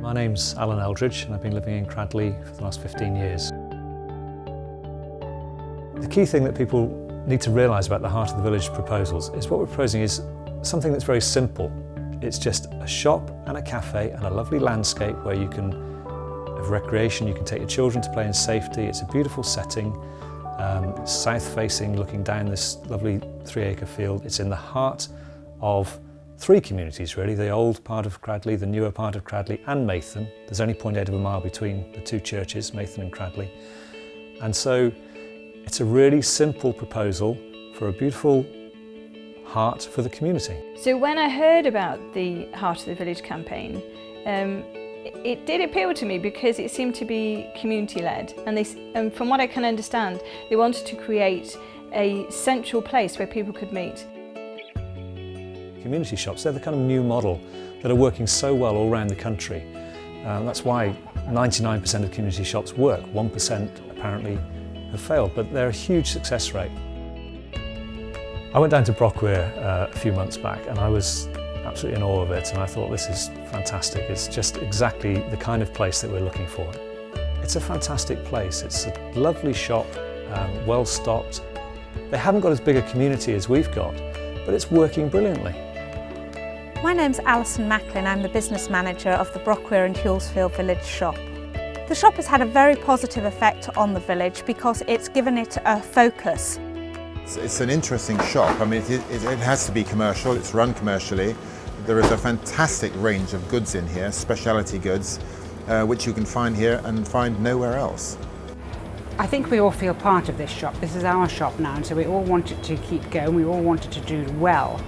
My name's Alan Eldridge and I've been living in Cradley for the last 15 years. The key thing that people need to realise about the Heart of the Village proposals is what we're proposing is something that's very simple. It's just a shop and a cafe and a lovely landscape where you can have recreation, you can take your children to play in safety. It's a beautiful setting, it's south-facing, looking down this lovely 3-acre field. It's in the heart of 3 communities really, the old part of Cradley, the newer part of Cradley and Maytham. There's only 0.8 of a mile between the 2 churches, Maytham and Cradley. And so it's a really simple proposal for a beautiful heart for the community. So when I heard about the Heart of the Village campaign, it did appeal to me because it seemed to be community-led, and from what I can understand, they wanted to create a central place where people could meet. Community shops, they're the kind of new model that are working so well all around the country. That's why 99% of community shops work, 1% apparently have failed, but they're a huge success rate. I went down to Brockwere a few months back and I was absolutely in awe of it, and I thought this is fantastic. It's just exactly the kind of place that we're looking for. It's a fantastic place. It's a lovely shop, well stocked. They haven't got as big a community as we've got, but it's working brilliantly. My name's Alison Macklin. I'm the business manager of the Brockwere and Hulsfield Village shop. The shop has had a very positive effect on the village because it's given it a focus. It's an interesting shop. I mean, it has to be commercial, it's run commercially. There is a fantastic range of goods in here, specialty goods, which you can find here and find nowhere else. I think we all feel part of this shop. This is our shop now, and so we all want it to keep going, we all want it to do well.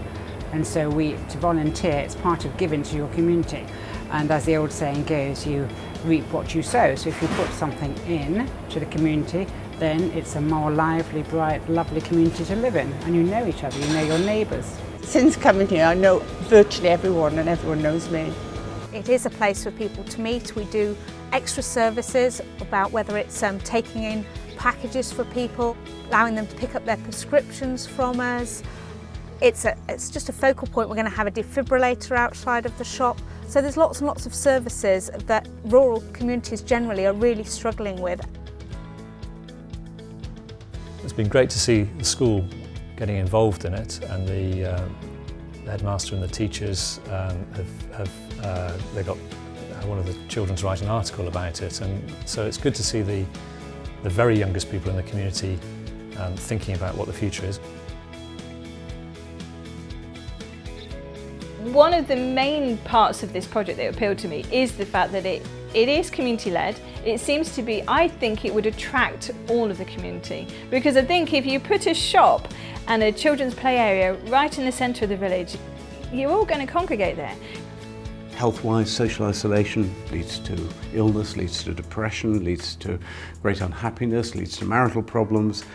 And so to volunteer, it's part of giving to your community. And as the old saying goes, you reap what you sow. So if you put something in to the community, then it's a more lively, bright, lovely community to live in. And you know each other, you know your neighbours. Since coming here, I know virtually everyone and everyone knows me. It is a place for people to meet. We do extra services about whether it's taking in packages for people, allowing them to pick up their prescriptions from us. It's just a focal point. We're going to have a defibrillator outside of the shop. So there's lots and lots of services that rural communities generally are really struggling with. It's been great to see the school getting involved in it, and the headmaster and the teachers they got one of the children to write an article about it, and so it's good to see the very youngest people in the community thinking about what the future is. One of the main parts of this project that appealed to me is the fact that it is community-led. It seems to be, I think it would attract all of the community, because I think if you put a shop and a children's play area right in the centre of the village, you're all going to congregate there. Health-wise, social isolation leads to illness, leads to depression, leads to great unhappiness, leads to marital problems.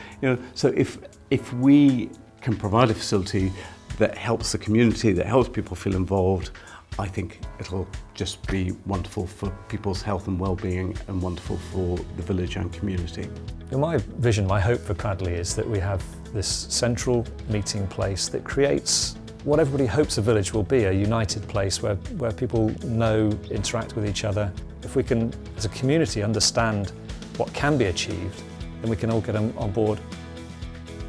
So if we can provide a facility that helps the community, that helps people feel involved, I think it'll just be wonderful for people's health and well-being and wonderful for the village and community. My vision, my hope for Cradley is that we have this central meeting place that creates what everybody hopes a village will be, a united place where people know, interact with each other. If we can, as a community, understand what can be achieved, then we can all get on board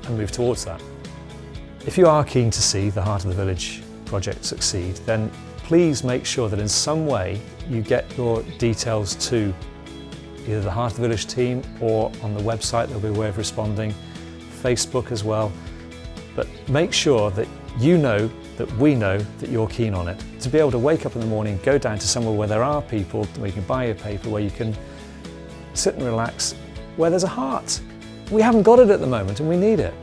and move towards that. If you are keen to see the Heart of the Village project succeed, then please make sure that in some way you get your details to either the Heart of the Village team or on the website. There'll be a way of responding, Facebook as well. But make sure that you know that we know that you're keen on it. To be able to wake up in the morning, go down to somewhere where there are people, where you can buy your paper, where you can sit and relax, where there's a heart. We haven't got it at the moment and we need it.